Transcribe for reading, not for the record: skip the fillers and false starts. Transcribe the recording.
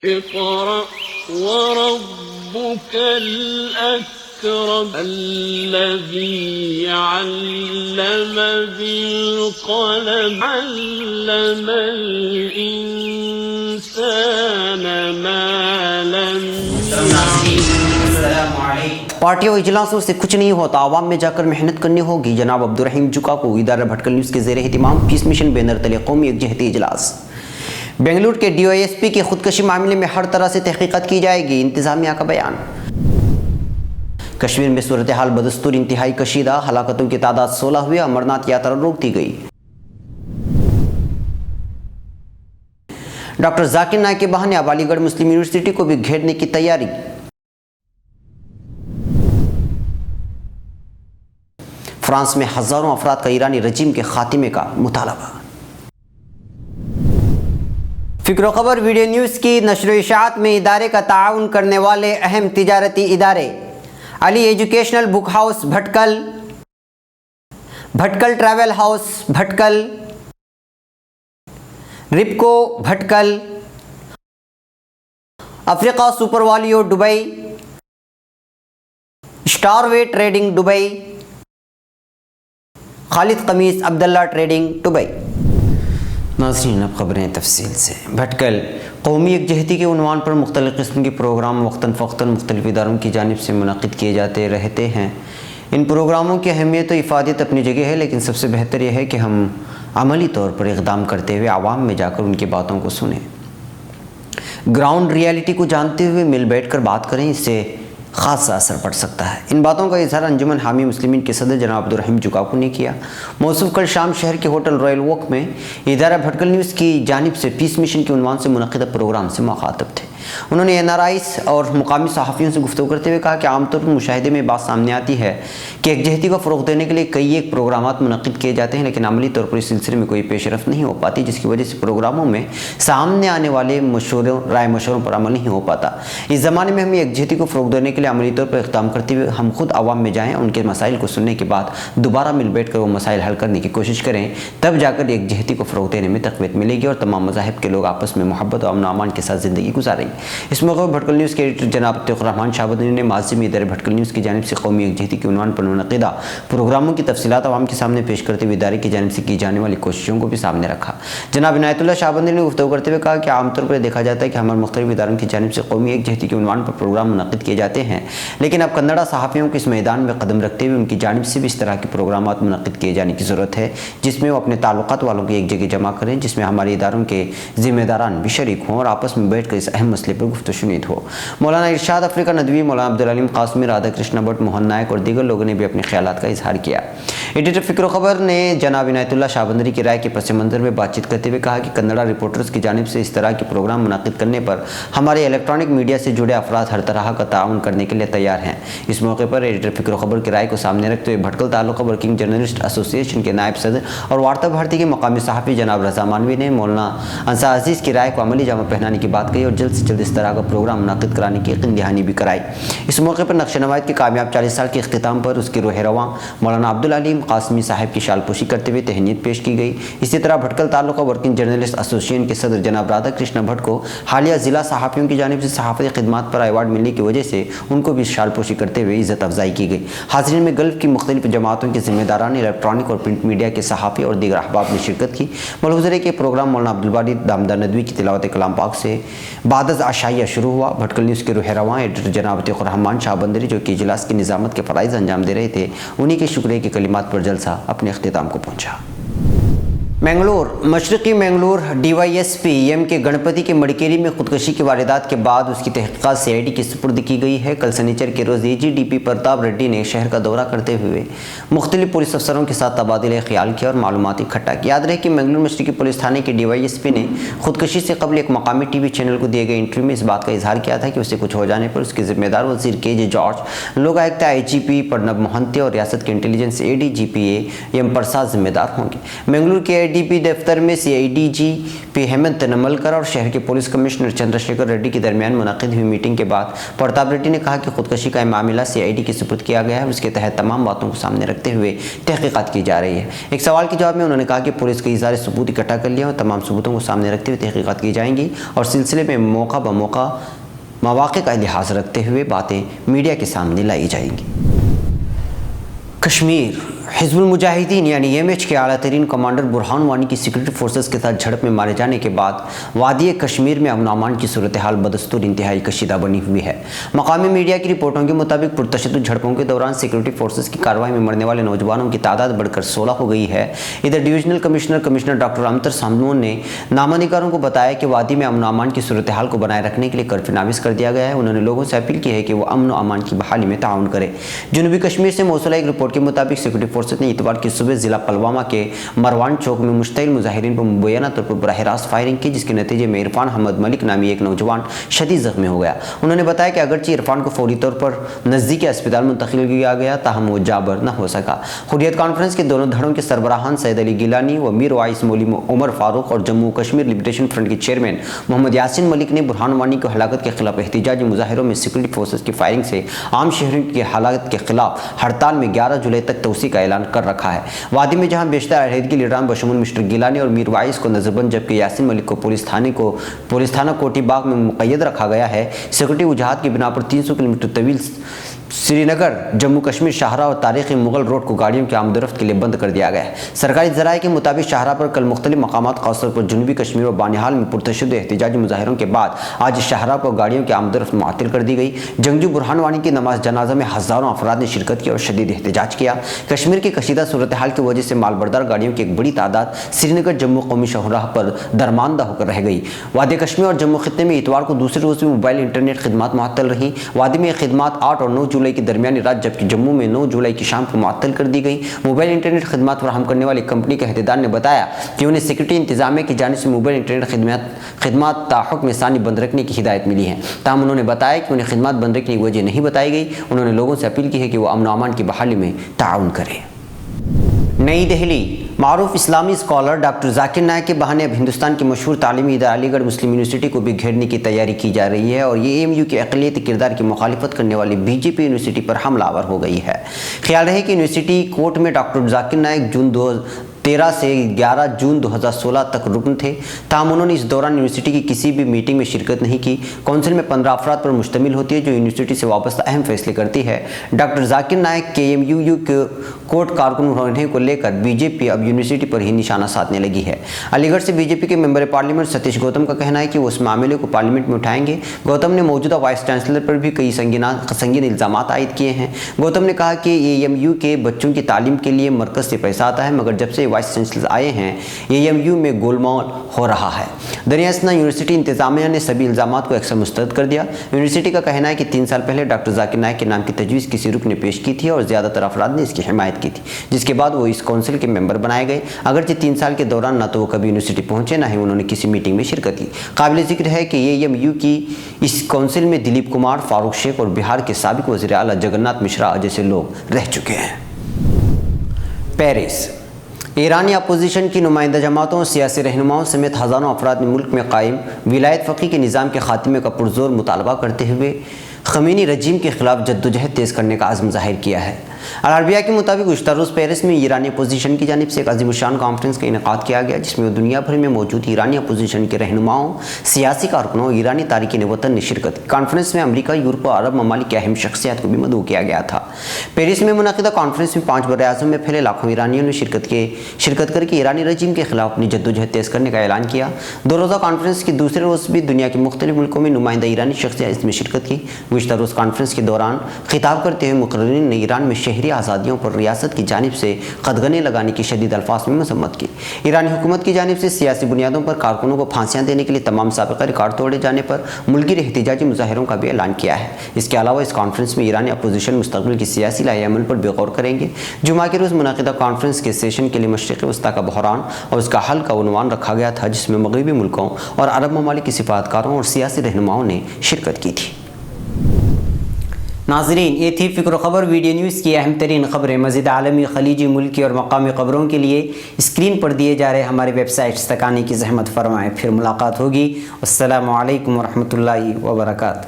اقرأ وربك الأكرم الذي علم بالقلم علم الإنسان ما لم يعلم. پارٹیوں اجلاسوں سے کچھ نہیں ہوتا، عوام میں جا کر محنت کرنی ہوگی. جناب عبدالرحیم جکا کو ادارہ بھٹکل نیوز کے زیر اہتمام پیس مشن بینر تلے قومی یکجہتی اجلاس. بنگلور کے ڈی وائی ایس پی کی خودکشی معاملے میں ہر طرح سے تحقیقات کی جائے گی، انتظامیہ کا بیان. کشمیر میں صورتحال بدستور انتہائی کشیدہ، ہلاکتوں کی تعداد 16 ہوئی، امرناتھ یاترا روک دی گئی. ڈاکٹر ذاکر نائک کے بہانے اب علی گڑھ مسلم یونیورسٹی کو بھی گھیرنے کی تیاری. فرانس میں ہزاروں افراد کا ایرانی رجیم کے خاتمے کا مطالبہ. فکر و خبر ویڈیو نیوز کی نشر و اشاعت میں ادارے کا تعاون کرنے والے اہم تجارتی ادارے: علی educational book house بھٹکل، بھٹکل travel house بھٹکل، رپکو بھٹکل، افریقہ سپر والیو دبئی، اسٹار وے ٹریڈنگ دبئی، خالد قمیص عبداللہ ٹریڈنگ دبئی. ناظرین اب خبریں تفصیل سے. بھٹکل قومی یکجہتی کے عنوان پر مختلف قسم کے پروگرام وقتاً فوقتاً مختلف اداروں کی جانب سے منعقد کیے جاتے رہتے ہیں. ان پروگراموں کی اہمیت و افادیت اپنی جگہ ہے، لیکن سب سے بہتر یہ ہے کہ ہم عملی طور پر اقدام کرتے ہوئے عوام میں جا کر ان کی باتوں کو سنیں، گراؤنڈ ریالٹی کو جانتے ہوئے مل بیٹھ کر بات کریں. اس سے خاصا اثر پڑ سکتا ہے. ان باتوں کا اظہار انجمن حامی مسلمین کے صدر جناب عبدالرحیم جکاکو نے کیا. موصوف کل شام شہر کے ہوٹل رائل ووک میں ادارہ بھٹکل نیوز کی جانب سے پیس مشن کے عنوان سے منعقدہ پروگرام سے مخاطب تھے. انہوں نے این آر آئیز اور مقامی صحافیوں سے گفتگو کرتے ہوئے کہا کہ عام طور پر مشاہدے میں بات سامنے آتی ہے کہ یکجہتی کو فروغ دینے کے لیے کئی ایک پروگرامات منعقد کیے جاتے ہیں، لیکن عملی طور پر اس سلسلے میں کوئی پیش رفت نہیں ہو پاتی، جس کی وجہ سے پروگراموں میں سامنے آنے والے رائے مشوروں پر عمل نہیں ہو پاتا. اس زمانے میں ہمیں یکجہتی کو فروغ دینے کے لیے عملی طور پر اقدام کرتے ہوئے ہم خود عوام میں جائیں، ان کے مسائل کو سننے کے بعد دوبارہ مل بیٹھ کر وہ مسائل حل کرنے کی کوشش کریں، تب جا کر یکجہتی کو فروغ دینے میں تقویت ملے گی اور تمام مذاہب کے لوگ آپس میں محبت و امن و امان کے ساتھ زندگی گزاریں گے. اس موقع پر بھٹکل نیوز کے ایڈیٹر جناب عطیق الرحمان شاہ بدنی نے ماضی میں ادارے بھٹکل نیوز کی جانب سے قومی یکجہتی کے عنوان پر منعقدہ پروگراموں کی تفصیلات عوام کے سامنے پیش کرتے ہوئے ادارے کی جانب سے کی جانے والی کوششوں کو بھی سامنے رکھا. جناب عنایت اللہ شاہ بدنی نے گفتگو کرتے ہوئے کہا کہ عام طور پر دیکھا جاتا ہے کہ ہمارے مختلف اداروں کی جانب سے قومی یکجہتی کے عنوان پر پروگرام منعقد کیے جاتے ہیں، لیکن اب کنڑا صحافیوں کو اس میدان میں قدم رکھتے ہوئے ان کی جانب سے بھی اس طرح کے پروگرامات منعقد کیے جانے کی ضرورت ہے، جس میں وہ اپنے تعلقات والوں کو ایک جگہ جمع کریں، جس میں ہمارے اداروں کے ذمہ داران بھی شریک ہوں اور آپس میں بیٹھ کر اس اہم مسئلے پر گفت و شنید ہو. مولانا ارشاد افریقہ ندوی، مولانا عبدالعلیم قاسمی، رادھا کرشنا بٹ، موہن نائک اور دیگر لوگوں نے بھی اپنے خیالات کا اظہار کیا. ایڈیٹر فکر و خبر نے جناب عنایت اللہ شاہ بدنی کی رائے کے پس منظر میں بات چیت کرتے ہوئے کہا کہ کنڑا رپورٹرز کی جانب سے اس طرح کے پروگرام منعقد کرنے پر ہمارے الیکٹرانک میڈیا سے جڑے افراد ہر طرح کا تعاون کرنے کے لیے تیار ہیں. اس موقع پر ایڈیٹر فکر و خبر کی رائے کو سامنے رکھتے ہوئے بھٹکل تعلقہ ورکنگ جرنلسٹ ایسوسی ایشن کے نائب صدر اور وارتا بھارتی کے مقامی صحافی جناب رضا مانوی نے مولانا انصار عزیز کی رائے کو عملی جامہ پہنانے کی بات کہی اور جلد سے جلد اس طرح کا پروگرام منعقد کرانے کی یقین دہانی بھی کرائی. اس موقع پر نقش نواد کے کامیاب 40 سال کے اختتام پر اس کے روح رواں مولانا عبدالعلیم قاسمی صاحب کی شال پوشی کرتے ہوئے تہنیت پیش کی گئی. اسی طرح بھٹکل تعلقہ ورکنگ جرنلسٹ ایسوسی ایشن کے صدر جناب رادھا کرشنا بٹ کو حالیہ ضلع صحافیوں کی جانب سے صحافتی خدمات پر ایوارڈ ملنے کی وجہ سے ان کو بھی شال پوشی کرتے ہوئے عزت افزائی کی گئی. حاضرین میں گلف کی مختلف جماعتوں کے ذمہ داران، الیکٹرانک اور پرنٹ میڈیا کے صحافی اور دیگر احباب نے شرکت کی. ملحوظہ کے پروگرام مولانا عبدالباری دامدار ندوی کی تلاوت کلام پاک سے بعد از عشائیہ شروع ہوا. بھٹکل نیوز کے روح رواں ایڈیٹر جناب عطیق الرحمان شاہ بدنی جو کہ اجلاس کی نظامت کے فرائض انجام دے رہے تھے، انہی کے شکریہ کے کلمات پر جلسہ اپنے اختتام کو پہنچا. منگلور مشرقی Mangalore D Y S P M K Ganapathy کے مڑکیری میں خودکشی کی واردات کے بعد اس کی تحقیقات سی آئی ڈی کی سپرد کی گئی ہے. کل سنیچر کے روز A G D P Pratap Reddy نے شہر کا دورہ کرتے ہوئے مختلف پولیس افسروں کے ساتھ تبادلہ خیال کیا اور معلومات اکٹھا کی. یاد رہے کہ منگلور مشرقی پولیس تھانے کے ڈی وائی ایس پی نے خودکشی سے قبل ایک مقامی ٹی وی چینل کو دیے گئے انٹرویو میں اس بات کا اظہار کیا تھا کہ اسے کچھ ہو جانے پر اس کے ذمہ دار وزیر کے جے جارج، لوک آیکتا آئی جی پی پرنب موہنتی اور ریاست کے intelligence A D G P A M Prasad ذمہ دار ہوں گے. منگلور کے CIDP دفتر میں CIDGP ہیمنت نملکر اور شہر کے پولیس کمشنر چندر شیکھر ریڈی کے درمیان منعقد ہوئی میٹنگ کے بعد پرتاپ ریڈی نے کہا کہ خودکشی کا معاملہ CID کے سپرد کیا گیا ہے اور اس کے تحت تمام باتوں کو سامنے رکھتے ہوئے تحقیقات کی جا رہی ہے۔ ایک سوال کے جواب میں انہوں نے کہا کہ پولیس کئی سارے ثبوت اکٹھا کر لیا اور تمام ثبوتوں کو سامنے رکھتے ہوئے تحقیقات کی جائیں گی اور سلسلے میں موقع بموقع مواقع کا لحاظ رکھتے ہوئے باتیں میڈیا کے سامنے لائی جائیں گی۔ کشمیر حزب المجاہدین یعنی MH کے اعلیٰ ترین کمانڈر برہان وانی کی سیکورٹی فورسز کے ساتھ جھڑپ میں مارے جانے کے بعد وادی کشمیر میں امن و امان کی صورتحال بدستور انتہائی کشیدہ بنی ہوئی ہے۔ مقامی میڈیا کی رپورٹوں کے مطابق پرتشدد جھڑپوں کے دوران سیکورٹی فورسز کی کارروائی میں مرنے والے نوجوانوں کی تعداد بڑھ کر 16 ہو گئی ہے۔ ادھر ڈویژنل کمشنر ڈاکٹر امتر سامنون نے نامہ نگاروں کو بتایا کہ وادی میں امن و امان کی صورتحال کو بنائے رکھنے کے لیے کرفیو نافذ کر دیا گیا ہے۔ انہوں نے لوگوں سے اپیل کی ہے کہ وہ امن و امان کی بحالی میں تعاون کریں۔ جنوبی کشمیر سے موصولہ ایک رپورٹ کے مطابق سیکورٹی فورسز نے اتوار کی صبح ضلع پلوامہ کے مروان چوک میں مشتعل مظاہرین پر مبینہ طور پر براہ راست فائرنگ کی، جس کے نتیجے میں عرفان احمد ملک نامی ایک نوجوان شدید زخمی ہو گیا۔ انہوں نے بتایا کہ اگرچہ عرفان کو فوری طور پر نزدیکی اسپتال منتقل کیا گیا تاہم وہ جابر نہ ہو سکا۔ حریت کانفرنس کے دونوں دھڑوں کے سربراہان سید علی گیلانی و میر وائس مولوی عمر فاروق اور جموں کشمیر لبریشن فرنٹ کے چیئرمین محمد یاسین ملک نے برہان وانی کی ہلاکت کے خلاف احتجاجی مظاہروں میں سیکورٹی فورسز کی فائرنگ سے عام شہریوں کی ہلاکت کے خلاف ہڑتال میں 11 جولائی تک توسیع کا اعلان کر رکھا ہے۔ وادی میں جہاں بیشتر علیحدگی لیڈران بشمول مسٹر گیلانی اور میر وائس کو نظر بند جبکہ یاسین ملک کو پولیس تھانہ کوٹی باغ میں مقید رکھا گیا ہے، سیکورٹی وجوہات کی بنا پر 300 کلومیٹر طویل سری نگر جموں کشمیر شاہراہ اور تاریخی مغل روڈ کو گاڑیوں کی آمد و رفت کے لیے بند کر دیا گیا ہے۔ سرکاری ذرائع کے مطابق شاہراہ پر کل مختلف مقامات خاص طور پر جنوبی کشمیر اور بانہال میں پرتشدد احتجاجی مظاہروں کے بعد آج شاہراہ پر گاڑیوں کی آمد و رفت معطل کر دی گئی۔ جنگجو برہان وانی کی نماز جنازہ میں ہزاروں افراد نے شرکت کی اور شدید احتجاج کیا۔ کشمیر کی کشیدہ صورتحال کی وجہ سے مال بردار گاڑیوں کی ایک بڑی تعداد سری نگر جموں قومی شاہراہ پر درماندہ ہو کر رہ گئی۔ وادی کشمیر اور جموں خطے میں اتوار کو دوسرے روز بھی موبائل انٹرنیٹ خدمات معطل رہیں۔ وادی میں خدمات 8 اور 9 جولائی کی درمیانی رات جبکہ جموں میں 9 جولائی کی شام کو معطل کر دی گئی۔ موبائل انٹرنیٹ خدمات فراہم کرنے والی کمپنی کے عہدیدار نے بتایا کہ انہیں سیکورٹی انتظامیہ کی جانب سے موبائل انٹرنیٹ خدمات تاحکم ثانی بند رکھنے کی ہدایت ملی ہے، تاہم انہوں نے بتایا کہ انہیں خدمات بند رکھنے کی وجہ نہیں بتائی گئی۔ انہوں نے لوگوں سے اپیل کی ہے کہ وہ امن و امان کی بحالی میں تعاون کریں۔ نئی دہلی معروف اسلامی اسکالر ڈاکٹر ذاکر نائک کے بہانے اب ہندوستان کی مشہور تعلیمی ادارہ علی گڑھ مسلم یونیورسٹی کو بھی گھیرنے کی تیاری کی جا رہی ہے اور یہ AMU کے اقلیتی کردار کی مخالفت کرنے والی BJP یونیورسٹی پر حملہ آور ہو گئی ہے۔ خیال رہے کہ یونیورسٹی کورٹ میں ڈاکٹر ذاکر نائک جون 13 سے 11 جون 2016 تک رکن تھے، تاہم انہوں نے اس دوران یونیورسٹی کی کسی بھی میٹنگ میں شرکت نہیں کی۔ کونسل میں 15 افراد پر مشتمل ہوتی ہے جو یونیورسٹی سے وابستہ اہم فیصلے کرتی ہے۔ ڈاکٹر ذاکر نائک کے AMU کے کورٹ کارکن ہونے کو لے کر BJP اب یونیورسٹی پر ہی نشانہ سادھنے لگی ہے۔ علی گڑھ سے BJP کے ممبر پارلیمنٹ ستیش گوتم کا کہنا ہے کہ وہ اس معاملے کو پارلیمنٹ میں اٹھائیں گے۔ گوتم نے موجودہ وائس چانسلر پر بھی کئی سنگین الزامات عائد کیے ہیں۔ گوتم نے کہا کہ AMU کے بچوں کی تعلیم کے لیے مرکز سے پیسہ آتا ہے، مگر جب سے وائس چانسلر آئے ہیں AMU میں گولمال ہو رہا ہے۔ دریا اثنا یونیورسٹی انتظامیہ نے سبھی الزامات کو اکثر مسترد کر دیا۔ یونیورسٹی کا کہنا ہے کہ 3 سال پہلے ڈاکٹر ذاکر نائک کے نام کی تجویز کسی رکن نے پیش کی تھی اور زیادہ تر افراد نے اس کی حمایت کی تھی، جس کے بعد وہ اس کونسل کے ممبر بنائے گئے۔ اگرچہ 3 سال کے دوران نہ تو وہ کبھی یونیورسٹی پہنچے نہ ہی انہوں نے کسی میٹنگ میں شرکت کی۔ قابل ذکر ہے کہ AMU کی اس کونسل میں دلیپ کمار، فاروق شیخ اور بہار کے سابق وزیر اعلیٰ جگناتھ مشرا جیسے لوگ رہ چکے ہیں۔ پیرس ایرانی اپوزیشن کی نمائندہ جماعتوں اور سیاسی رہنماؤں سمیت ہزاروں افراد نے ملک میں قائم ولایت فقیہ کے نظام کے خاتمے کا پرزور مطالبہ کرتے ہوئے خمینی رجیم کے خلاف جدوجہد تیز کرنے کا عزم ظاہر کیا ہے۔ العربیہ کے مطابق گزشتہ روز پیرس میں ایرانی اپوزیشن کی جانب سے ایک عظیم الشان کانفرنس کا انعقاد کیا گیا، جس میں دنیا بھر میں موجود ایرانی اپوزیشن کے رہنماؤں، سیاسی کارکنوں اور ایرانی تارکین وطن نے شرکت کی۔ کانفرنس میں امریکہ، یورپ اور عرب ممالک کی اہم شخصیات کو بھی مدعو کیا گیا تھا۔ پیرس میں منعقدہ کانفرنس میں 5 براعظم میں پھیلے لاکھوں ایرانیوں نے شرکت کر کے ایرانی رجیم کے خلاف اپنی جدوجہد تیز کرنے کا اعلان کیا۔ 2 روزہ کانفرنس کے دوسرے روز بھی دنیا کے مختلف ملکوں میں نمائندہ ایرانی شخصیات اس میں شرکت کی۔ گزشتہ روز کانفرنس کے دوران خطاب کرتے ہوئے مقررین نے ایران میں شہری آزادیوں پر ریاست کی جانب سے قدغنیں لگانے کی شدید الفاظ میں مذمت کی۔ ایرانی حکومت کی جانب سے سیاسی بنیادوں پر کارکنوں کو پھانسیاں دینے کے لیے تمام سابقہ ریکارڈ توڑے جانے پر ملکی احتجاجی مظاہروں کا بھی اعلان کیا ہے۔ اس کے علاوہ اس کانفرنس میں ایرانی اپوزیشن مستقبل کی سیاسی لائحہ عمل پر بھی غور کریں گے۔ جمعہ کے روز منعقدہ کانفرنس کے سیشن کے لیے مشرق وسطیٰ کا بحران اور اس کا حل کا عنوان رکھا گیا تھا، جس میں مغربی ملکوں اور عرب ممالک کے سفارتکاروں اور سیاسی رہنماؤں نے شرکت کی تھی۔ ناظرین یہ تھی فکر و خبر ویڈیو نیوز کی اہم ترین خبریں۔ مزید عالمی، خلیجی، ملکی اور مقامی خبروں کے لیے اسکرین پر دیے جا رہے ہمارے ویب سائٹس تک آنے کی زحمت فرمائیں۔ پھر ملاقات ہوگی۔ السلام علیکم ورحمۃ اللہ وبرکاتہ۔